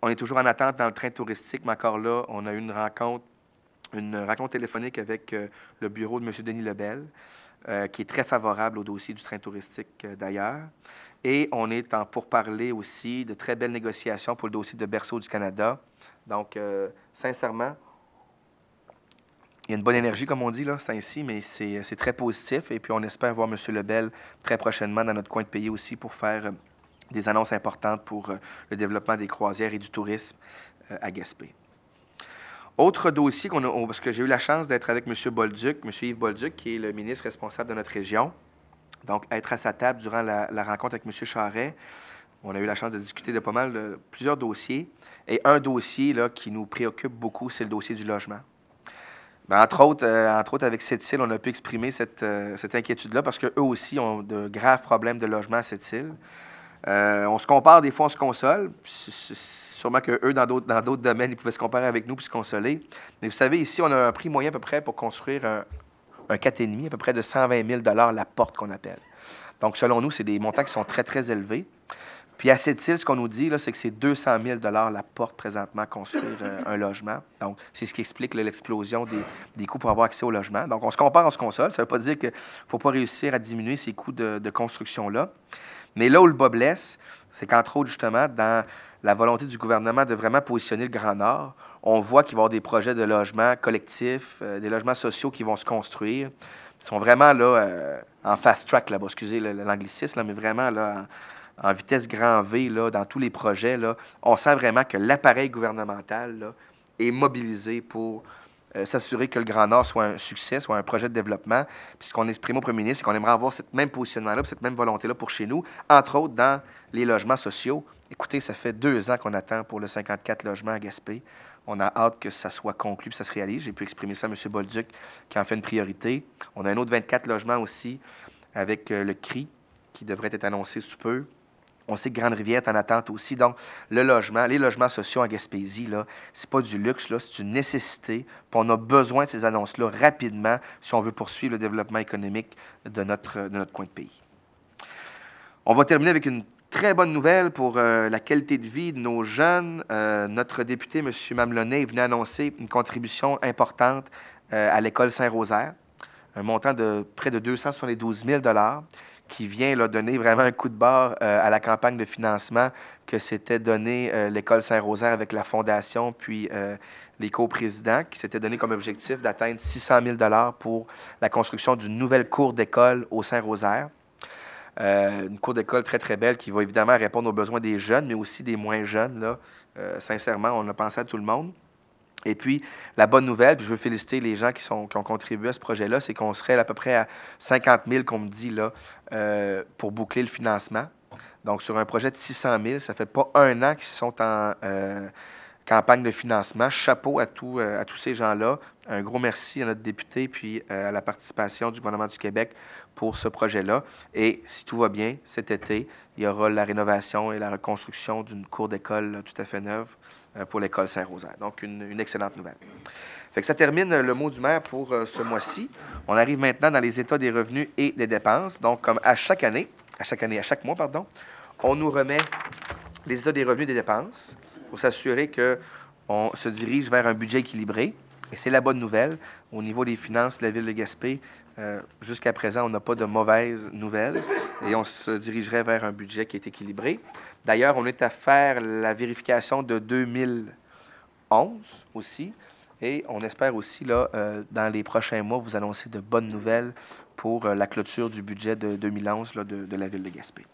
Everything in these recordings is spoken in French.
On est toujours en attente dans le train touristique, mais encore là, on a eu une rencontre téléphonique avec le bureau de M. Denis Lebel, qui est très favorable au dossier du train touristique d'ailleurs. Et on est en pourparlers aussi de très belles négociations pour le dossier de Berceau du Canada. Donc, sincèrement, il y a une bonne énergie, comme on dit, là, c'est ainsi, mais c'est très positif. Et puis, on espère voir M. Lebel très prochainement dans notre coin de pays aussi pour faire des annonces importantes pour le développement des croisières et du tourisme à Gaspé. Autre dossier parce que j'ai eu la chance d'être avec M. Bolduc, M. Yves Bolduc, qui est le ministre responsable de notre région. Donc, être à sa table durant la rencontre avec M. Charret, on a eu la chance de discuter de plusieurs dossiers. Et un dossier là, qui nous préoccupe beaucoup, c'est le dossier du logement. Bien, entre autres, avec Sept-Îles, on a pu exprimer cette inquiétude-là parce qu'eux aussi ont de graves problèmes de logement à Sept-Îles. On se compare, des fois, on se console. Sûrement qu'eux, dans d'autres domaines, ils pouvaient se comparer avec nous puis se consoler. Mais vous savez, ici, on a un prix moyen à peu près pour construire un 4,5, à peu près de 120 000 la porte qu'on appelle. Donc, selon nous, c'est des montants qui sont très, très élevés. Puis à Sept-Îles, ce qu'on nous dit, là, c'est que c'est 200 000 la porte présentement construire un logement. Donc, c'est ce qui explique là, l'explosion des coûts pour avoir accès au logement. Donc, on se compare, on se console. Ça ne veut pas dire qu'il ne faut pas réussir à diminuer ces coûts de construction-là. Mais là où le bas blesse, c'est qu'entre autres, justement, dans la volonté du gouvernement de vraiment positionner le Grand Nord, on voit qu'il va y avoir des projets de logements collectifs, des logements sociaux qui vont se construire. Ils sont vraiment là en fast track, là-bas, excusez l'anglicisme, là, mais vraiment là, en vitesse grand V, là, dans tous les projets. Là, on sent vraiment que l'appareil gouvernemental là, est mobilisé pour s'assurer que le Grand Nord soit un succès, soit un projet de développement. Puis ce qu'on exprime au premier ministre, c'est qu'on aimerait avoir ce même positionnement-là, cette même volonté-là pour chez nous, entre autres dans les logements sociaux. Écoutez, ça fait 2 ans qu'on attend pour le 54 logements à Gaspé. On a hâte que ça soit conclu et ça se réalise. J'ai pu exprimer ça à M. Bolduc, qui en fait une priorité. On a un autre 24 logements aussi avec le CRI, qui devrait être annoncé sous peu. On sait que Grande-Rivière est en attente aussi. Donc, les logements sociaux en Gaspésie, là, c'est pas du luxe, là, c'est une nécessité. Puis on a besoin de ces annonces-là rapidement si on veut poursuivre le développement économique de notre coin de pays. On va terminer avec une très bonne nouvelle pour la qualité de vie de nos jeunes. Notre député, M. Mamelonnet, est venu annoncer une contribution importante à l'École Saint-Rosaire, un montant de près de 272 000 qui vient là, donner vraiment un coup de barre à la campagne de financement que s'était donné l'École Saint-Rosaire avec la Fondation, puis les coprésidents, qui s'étaient donné comme objectif d'atteindre 600 000 pour la construction d'une nouvelle cour d'école au Saint-Rosaire. Une cour d'école très, très belle qui va évidemment répondre aux besoins des jeunes, mais aussi des moins jeunes. Là. Sincèrement, on a pensé à tout le monde. Et puis, la bonne nouvelle, puis je veux féliciter les gens qui ont contribué à ce projet-là, c'est qu'on serait à peu près à 50 000, qu'on me dit, là, pour boucler le financement. Donc, sur un projet de 600 000, ça fait pas 1 an qu'ils sont en campagne de financement. Chapeau à tous ces gens-là. Un gros merci à notre député, puis à la participation du gouvernement du Québec pour ce projet-là. Et si tout va bien, cet été, il y aura la rénovation et la reconstruction d'une cour d'école tout à fait neuve pour l'École Saint-Rosaire. Donc, une excellente nouvelle. Fait que ça termine le mot du maire pour ce mois-ci. On arrive maintenant dans les états des revenus et des dépenses. Donc, comme à chaque mois, on nous remet les états des revenus et des dépenses pour s'assurer qu'on se dirige vers un budget équilibré. Et c'est la bonne nouvelle. Au niveau des finances de la Ville de Gaspé, jusqu'à présent, on n'a pas de mauvaises nouvelles et on se dirigerait vers un budget qui est équilibré. D'ailleurs, on est à faire la vérification de 2011 aussi et on espère aussi, là, dans les prochains mois, vous annoncer de bonnes nouvelles pour la clôture du budget de 2011 là, de la Ville de Gaspé.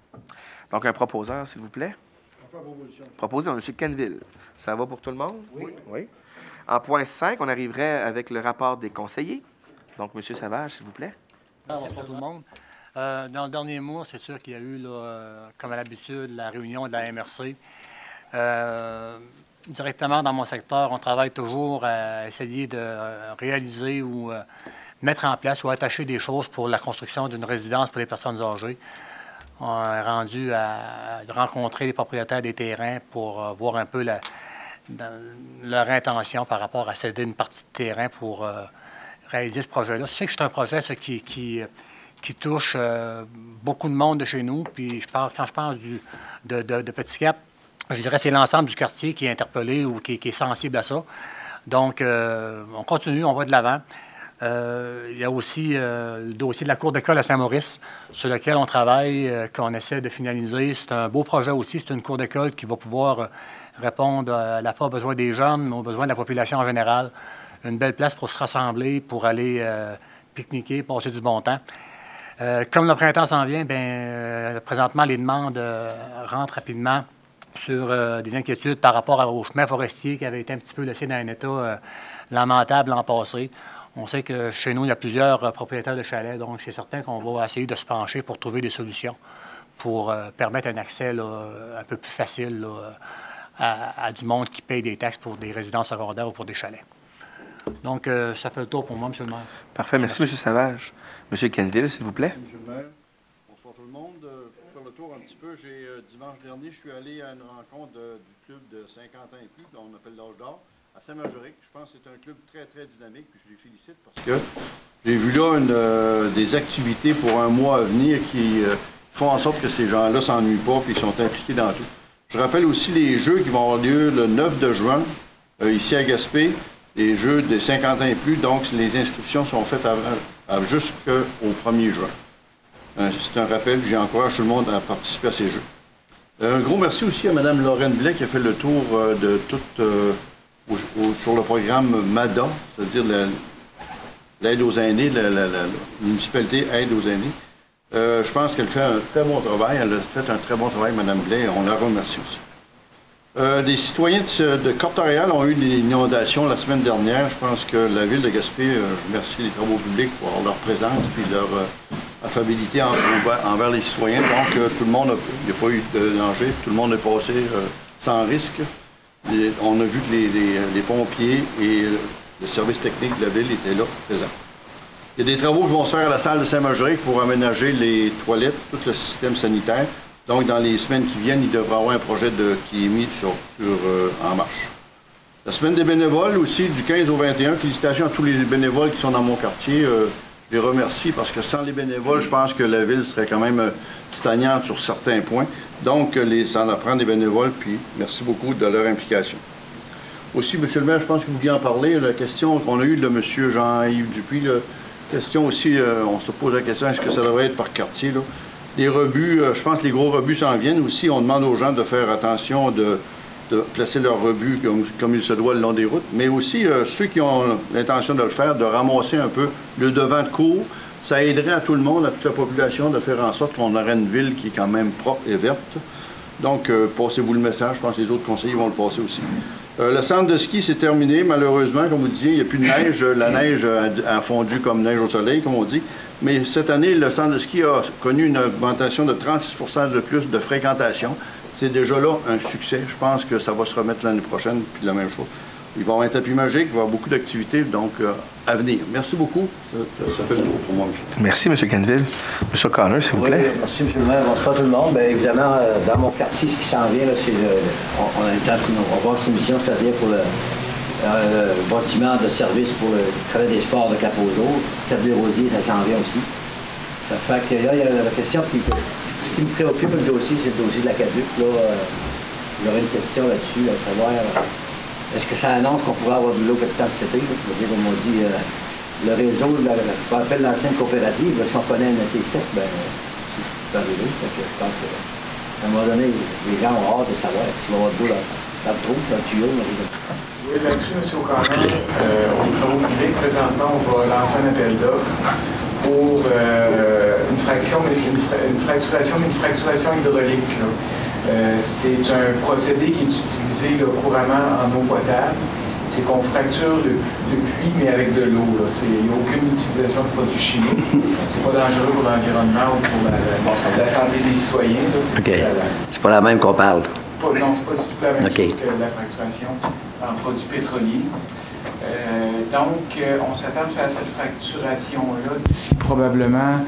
Donc, un proposeur, s'il vous plaît. Proposé, M. Kenville. Ça va pour tout le monde? Oui. En point 5, on arriverait avec le rapport des conseillers. Donc, M. Savage, s'il vous plaît. Merci pour tout le monde. Dans le dernier mois, c'est sûr qu'il y a eu, là, comme à l'habitude, la réunion de la MRC. Directement dans mon secteur, on travaille toujours à essayer de réaliser ou mettre en place ou attacher des choses pour la construction d'une résidence pour les personnes âgées. On est rendu à rencontrer les propriétaires des terrains pour voir un peu leur intention par rapport à céder une partie de terrain pour réaliser ce projet-là. Je sais que c'est un projet qui touche beaucoup de monde de chez nous. Puis quand je pense de Petit Cap, je dirais que c'est l'ensemble du quartier qui est interpellé ou qui est sensible à ça. Donc, on continue, on va de l'avant. Il y a aussi le dossier de la cour d'école à Saint-Maurice, sur lequel on travaille, qu'on essaie de finaliser. C'est un beau projet aussi. C'est une cour d'école qui va pouvoir répondre à la fois aux besoins des jeunes, mais aux besoins de la population en général. Une belle place pour se rassembler, pour aller pique-niquer, passer du bon temps. Comme le printemps s'en vient, présentement, les demandes rentrent rapidement sur des inquiétudes par rapport au chemin forestier qui avait été un petit peu laissé dans un état lamentable l'an passé. On sait que chez nous, il y a plusieurs propriétaires de chalets, donc c'est certain qu'on va essayer de se pencher pour trouver des solutions pour permettre un accès là, un peu plus facile là, à du monde qui paye des taxes pour des résidences secondaires ou pour des chalets. Donc, ça fait le tour pour moi, M. le maire. Parfait. Merci, M. Savage. M. Quenneville, s'il vous plaît. Monsieur le maire, bonsoir tout le monde. Pour faire le tour un petit peu, dimanche dernier, je suis allé à une rencontre du club de 50 ans et plus, on appelle l'âge d'or, à Saint-Marguerite. Je pense que c'est un club très, très dynamique, puis je les félicite parce que j'ai vu là des activités pour un mois à venir qui font en sorte que ces gens-là ne s'ennuient pas puis ils sont impliqués dans tout. Je rappelle aussi les jeux qui vont avoir lieu le 9 de juin, ici à Gaspé, les jeux des 50 ans et plus, donc les inscriptions sont faites jusqu'au 1er juin. C'est un rappel, j'encourage tout le monde à participer à ces jeux. Un gros merci aussi à Mme Lorraine Blais qui a fait le tour de tout sur le programme MADA, c'est-à-dire l'aide aux aînés, la municipalité aide aux aînés. Je pense qu'elle fait un très bon travail. Elle a fait un très bon travail, Mme Blais, et on la remercie aussi. Des citoyens de Corte-Réal ont eu des inondations la semaine dernière. Je pense que la ville de Gaspé, je remercie les travaux publics pour leur présence et leur affabilité envers les citoyens. Donc, tout le monde, il n'y a pas eu de danger. Tout le monde est passé sans risque. On a vu que les pompiers et le service technique de la ville étaient là, présents. Il y a des travaux qui vont se faire à la salle de Saint-Marguerite pour aménager les toilettes, tout le système sanitaire. Donc, dans les semaines qui viennent, il devrait y avoir un projet qui est mis en marche. La semaine des bénévoles aussi, du 15 au 21. Félicitations à tous les bénévoles qui sont dans mon quartier. Je les remercie parce que sans les bénévoles, je pense que la ville serait quand même stagnante sur certains points. Donc, ça en prend des bénévoles, puis merci beaucoup de leur implication. Aussi, M. le maire, je pense que vous vouliez en parler, la question qu'on a eue de M. Jean-Yves Dupuis, la question aussi, on se pose la question, est-ce que ça devrait être par quartier, là? Les rebuts, je pense que les gros rebuts s'en viennent aussi. On demande aux gens de faire attention, de placer leurs rebuts comme il se doit le long des routes, mais aussi ceux qui ont l'intention de le faire, de ramasser un peu le devant de cour. Ça aiderait à tout le monde, à toute la population, de faire en sorte qu'on aurait une ville qui est quand même propre et verte. Donc, passez-vous le message. Je pense que les autres conseillers vont le passer aussi. Le centre de ski, c'est terminé. Malheureusement, comme vous disiez, il n'y a plus de neige. La neige a fondu comme neige au soleil, comme on dit. Mais cette année, le centre de ski a connu une augmentation de 36 % de plus de fréquentation. C'est déjà là un succès. Je pense que ça va se remettre l'année prochaine, puis la même chose. Il va y avoir un tapis magique, il va y avoir beaucoup d'activités, donc à venir. Merci beaucoup. Ça fait le tour pour moi, monsieur. Merci, M. Quenneville. M. O'Connor, s'il vous plaît. Oui, merci, M. le maire. Bonsoir tout le monde. Bien évidemment, dans mon quartier, ce qui s'en vient, c'est on a une grosse mission, c'est-à-dire pour le bâtiment de service pour le travail des sports de Cap-aux-Eaux. Cap-des-Rosiers, ça s'en vient aussi. Ça fait que là, il y a la question qui me préoccupe, le dossier, c'est le dossier de la Caduc. Là, j'aurais une question là-dessus, à savoir, est-ce que ça annonce qu'on pourrait avoir de l'eau quelque temps cet été? C'est-à-dire, comme on dit, le réseau, ce qu'on appelle l'ancienne coopérative, si on connaît un été sec, bien, c'est arrivé. Je pense qu'à un moment donné, les gens ont hâte de savoir s'il va y avoir de l'eau dans le trou, dans le tuyau. Oui, là-dessus, M. O'Connor, aux travaux publics, présentement, on va lancer un appel d'offres pour une fracturation hydraulique. C'est un procédé qui est utilisé là, couramment en eau potable. C'est qu'on fracture le puits, mais avec de l'eau. Il n'y a aucune utilisation de produits chimiques. C'est pas dangereux pour l'environnement ou pour la santé des citoyens. C'est pas la même qu'on parle. Non, c'est pas du tout la même chose que la fracturation en produits pétroliers. Donc, on s'attend à faire cette fracturation-là d'ici probablement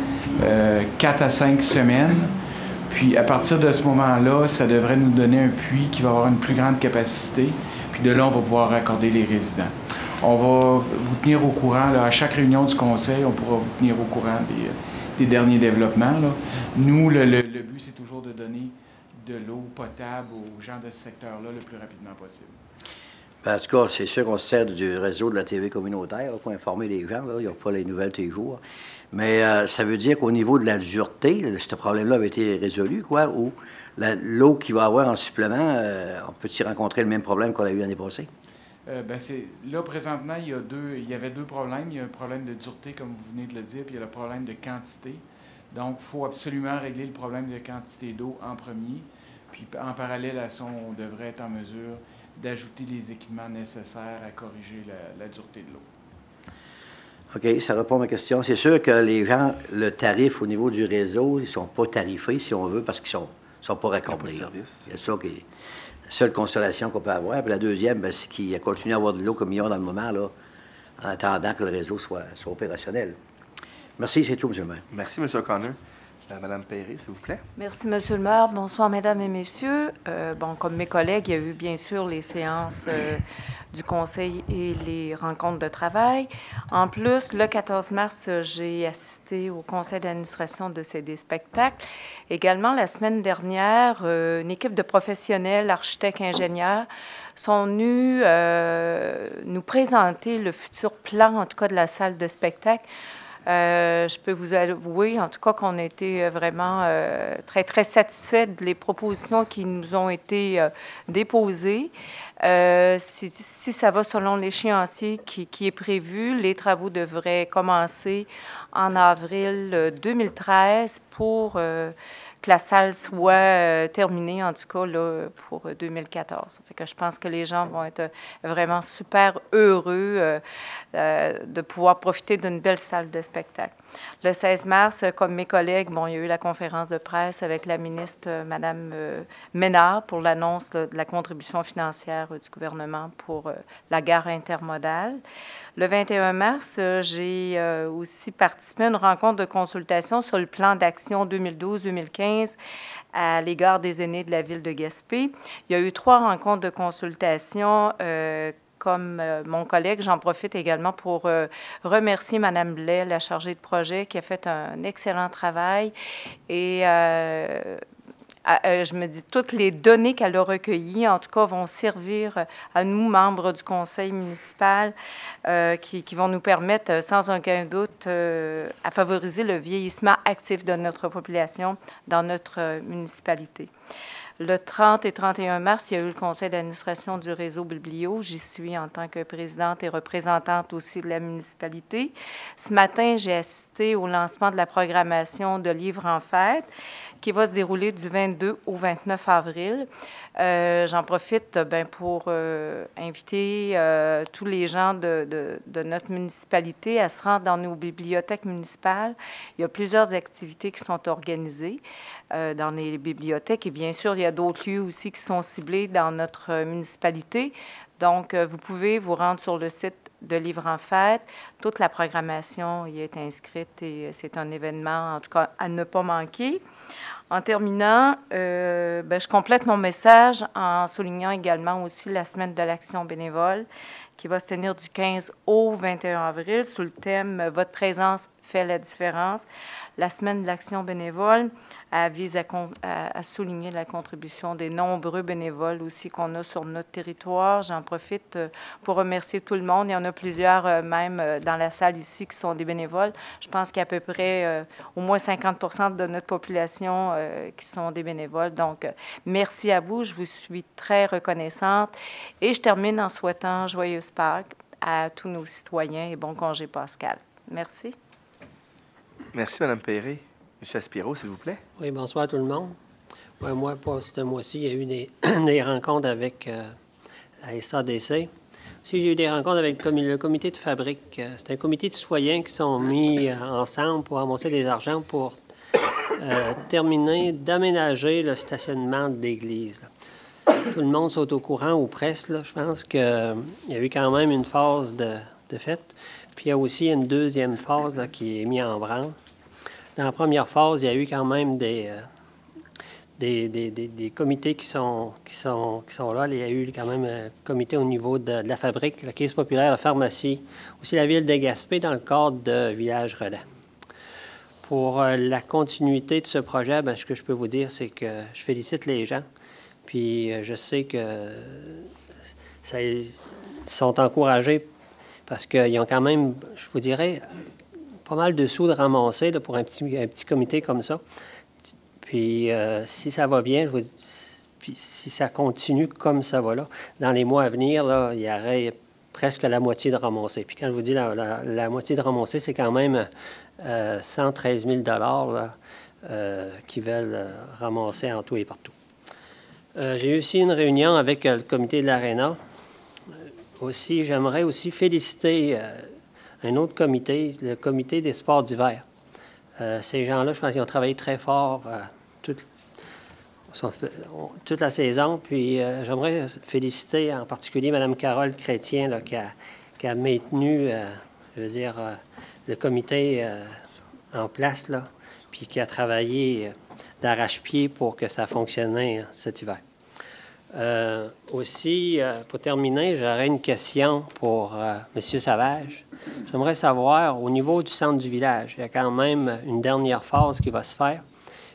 4 à 5 semaines. Puis, à partir de ce moment-là, ça devrait nous donner un puits qui va avoir une plus grande capacité. Puis de là, on va pouvoir raccorder les résidents. On va vous tenir au courant, là, à chaque réunion du conseil, on pourra vous tenir au courant des derniers développements. Là. Nous, le but, c'est toujours de donner de l'eau potable aux gens de ce secteur-là le plus rapidement possible. En tout cas, c'est sûr qu'on se sert du réseau de la TV communautaire là, pour informer les gens. Là. Ils n'ont pas les nouvelles tous les jours. Mais ça veut dire qu'au niveau de la dureté, ce problème-là avait été résolu, quoi, ou l'eau qu'il va avoir en supplément, on peut-y rencontrer le même problème qu'on a eu l'année passée? Là, présentement, il y avait deux problèmes. Il y a un problème de dureté, comme vous venez de le dire, puis il y a le problème de quantité. Donc, il faut absolument régler le problème de quantité d'eau en premier. Puis, en parallèle à ça, on devrait être en mesure d'ajouter les équipements nécessaires à corriger la dureté de l'eau. OK, ça répond à ma question. C'est sûr que les gens, le tarif au niveau du réseau, ils ne sont pas tarifés, si on veut, parce qu'ils ne sont pas raccordés. C'est ça qui est la seule consolation qu'on peut avoir. Puis la deuxième, c'est qu'ils continuent à avoir de l'eau comme ils ont dans le moment, là, en attendant que le réseau soit opérationnel. Merci, c'est tout, M. le maire. Merci, M. O'Connor. Madame Perry, s'il vous plaît. Merci, M. le maire. Bonsoir, Mesdames et Messieurs. Comme mes collègues, il y a eu bien sûr les séances du Conseil et les rencontres de travail. En plus, le 14 mars, j'ai assisté au Conseil d'administration de CD Spectacles. Également, la semaine dernière, une équipe de professionnels, architectes, ingénieurs, sont venus nous présenter le futur plan, en tout cas, de la salle de spectacle. Je peux vous avouer, en tout cas, qu'on a été vraiment très, très satisfaits des propositions qui nous ont été déposées. Si ça va selon l'échéancier qui est prévu, les travaux devraient commencer en avril 2013 pour que la salle soit terminée, en tout cas, là, pour 2014. Fait que je pense que les gens vont être vraiment super heureux de pouvoir profiter d'une belle salle de spectacle. Le 16 mars, comme mes collègues, il y a eu la conférence de presse avec la ministre, Mme Ménard, pour l'annonce de la contribution financière du gouvernement pour la gare intermodale. Le 21 mars, j'ai aussi participé à une rencontre de consultation sur le plan d'action 2012-2015 à l'égard des aînés de la ville de Gaspé. Il y a eu 3 rencontres de consultation. Comme mon collègue, j'en profite également pour remercier Mme Blais, la chargée de projet, qui a fait un excellent travail. Et je me dis, toutes les données qu'elle a recueillies, en tout cas, vont servir à nous, membres du conseil municipal, qui vont nous permettre, sans aucun doute, à favoriser le vieillissement actif de notre population dans notre municipalité. Le 30 et 31 mars, il y a eu le conseil d'administration du réseau Biblio. J'y suis en tant que présidente et représentante aussi de la municipalité. Ce matin, j'ai assisté au lancement de la programmation de Livres en fête qui va se dérouler du 22 au 29 avril. J'en profite pour inviter tous les gens de notre municipalité à se rendre dans nos bibliothèques municipales. Il y a plusieurs activités qui sont organisées dans les bibliothèques et bien sûr, il y a d'autres lieux aussi qui sont ciblés dans notre municipalité. Donc, vous pouvez vous rendre sur le site de Livres en fête. Toute la programmation y est inscrite et c'est un événement, en tout cas, à ne pas manquer. En terminant, je complète mon message en soulignant également aussi la semaine de l'action bénévole qui va se tenir du 15 au 21 avril sous le thème « Votre présence fait la différence ». La semaine de l'action bénévole vise à souligner la contribution des nombreux bénévoles aussi qu'on a sur notre territoire. J'en profite pour remercier tout le monde. Il y en a plusieurs même dans la salle ici qui sont des bénévoles. Je pense qu'il y a à peu près au moins 50% de notre population qui sont des bénévoles. Donc, merci à vous. Je vous suis très reconnaissante. Et je termine en souhaitant joyeuse Pâques à tous nos citoyens et bon congé pascal. Merci. Merci, Mme Perry. M. Aspiro, s'il vous plaît. Oui, bonsoir tout le monde. Moi, pas ce mois-ci, il y a eu des rencontres avec la SADC. Aussi, j'ai eu des rencontres avec le comité de fabrique. C'est un comité de citoyens qui sont mis ensemble pour amasser des argents pour terminer d'aménager le stationnement de l'église. Tout le monde saute au courant, ou presque. Là. Je pense qu'il y a eu quand même une phase de fait. Puis il y a aussi une deuxième phase là, qui est mise en branle. Dans la première phase, il y a eu quand même des comités qui sont là. Il y a eu quand même un comité au niveau de la fabrique, la Caisse populaire, la pharmacie, aussi la ville de Gaspé dans le cadre de Village Relais. Pour la continuité de ce projet, bien, ce que je peux vous dire, c'est que je félicite les gens. Puis je sais que ils sont encouragés parce qu'ils ont quand même, je vous dirais, pas mal de sous de ramasser là, pour un petit comité comme ça. Puis si ça va bien, puis si ça continue comme ça va là, dans les mois à venir, là, il y aurait presque la moitié de ramasser. Puis quand je vous dis la moitié de ramasser, c'est quand même 113 000 là, qui veulent ramasser en tout et partout. J'ai eu aussi une réunion avec le comité de l'Arena. Aussi, j'aimerais aussi féliciter un autre comité, le comité des sports d'hiver. Ces gens-là, je pense qu'ils ont travaillé très fort toute la saison. Puis j'aimerais féliciter en particulier Mme Carole Chrétien là, qui a maintenu, je veux dire, le comité en place, là, puis qui a travaillé d'arrache-pied pour que ça fonctionne cet hiver. Aussi, pour terminer, j'aurais une question pour M. Savage. J'aimerais savoir, au niveau du centre du village, il y a quand même une dernière phase qui va se faire.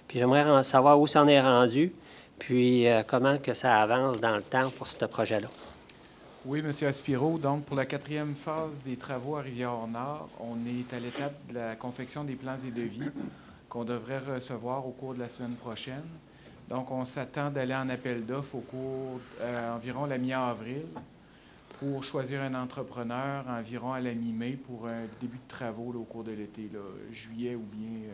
Puis j'aimerais savoir où ça en est rendu, puis comment que ça avance dans le temps pour ce projet-là. Oui, M. Aspiro. Donc, pour la 4e phase des travaux à Rivière-Nord, on est à l'étape de la confection des plans et devis qu'on devrait recevoir au cours de la semaine prochaine. Donc, on s'attend d'aller en appel d'offres au cours environ la mi-avril pour choisir un entrepreneur environ à la mi-mai pour un début de travaux là, au cours de l'été, juillet ou bien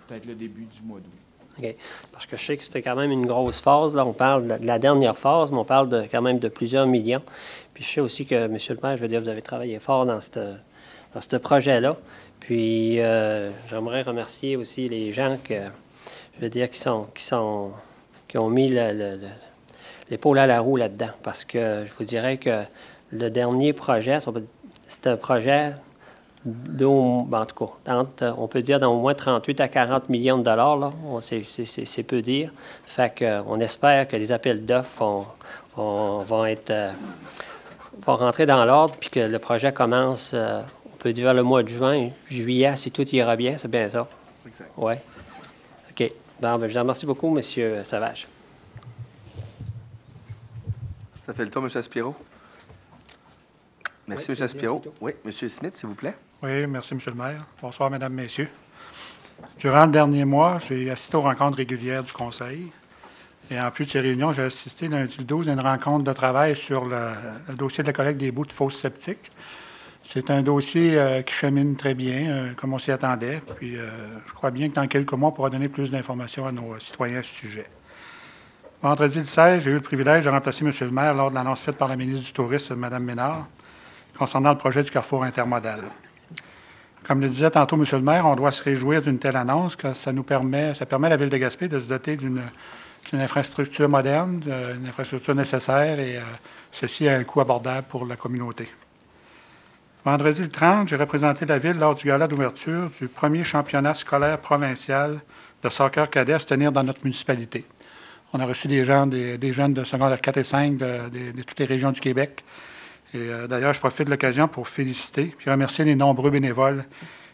peut-être le début du mois d'août. OK. Parce que je sais que c'était quand même une grosse phase. Là, on parle de la dernière phase, mais on parle quand même de plusieurs millions. Puis je sais aussi que, M. le maire, je veux dire, vous avez travaillé fort dans ce projet-là. Puis j'aimerais remercier aussi les gens je veux dire, qui ont mis l'épaule à la roue là-dedans. Parce que je vous dirais que le dernier projet, c'est un projet en tout cas, on peut dire d'au moins 38 à 40 millions de dollars. Là. C'est peu dire. Fait qu'on espère que les appels d'offres vont rentrer dans l'ordre puis que le projet commence, on peut dire, le mois de juin, juillet, si tout ira bien. C'est bien ça? Exact. Oui. OK. Bon, je vous remercie beaucoup, M. Savage. Ça fait le tour, M. Aspiro. Merci, Oui, M. Aspiro. bien, Oui, M. Smith, s'il vous plaît. Oui, merci, M. le maire. Bonsoir, Mesdames, Messieurs. Durant le dernier mois, j'ai assisté aux rencontres régulières du Conseil. Et en plus de ces réunions, j'ai assisté lundi le 12 à une rencontre de travail sur le dossier de la collecte des bouts de fosses septiques. C'est un dossier qui chemine très bien, comme on s'y attendait. Puis je crois bien que dans quelques mois, on pourra donner plus d'informations à nos citoyens à ce sujet. Vendredi le 16, j'ai eu le privilège de remplacer M. le maire lors de l'annonce faite par la ministre du Tourisme, Mme Ménard, concernant le projet du carrefour intermodal. Comme le disait tantôt M. le maire, on doit se réjouir d'une telle annonce, car ça permet à la Ville de Gaspé de se doter d'une infrastructure moderne, d'une infrastructure nécessaire, et ceci à un coût abordable pour la communauté. Vendredi le 30, j'ai représenté la Ville lors du gala d'ouverture du premier championnat scolaire provincial de soccer cadet à se tenir dans notre municipalité. On a reçu des jeunes de secondaire 4 et 5 de toutes les régions du Québec. Et d'ailleurs, je profite de l'occasion pour féliciter et remercier les nombreux bénévoles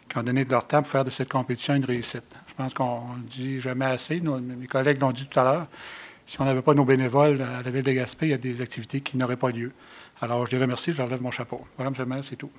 qui ont donné de leur temps pour faire de cette compétition une réussite. Je pense qu'on ne le dit jamais assez. Mes collègues l'ont dit tout à l'heure. Si on n'avait pas nos bénévoles à la Ville de Gaspé, il y a des activités qui n'auraient pas lieu. Alors, je les remercie, je leur lève mon chapeau. Voilà, M. le maire, c'est tout.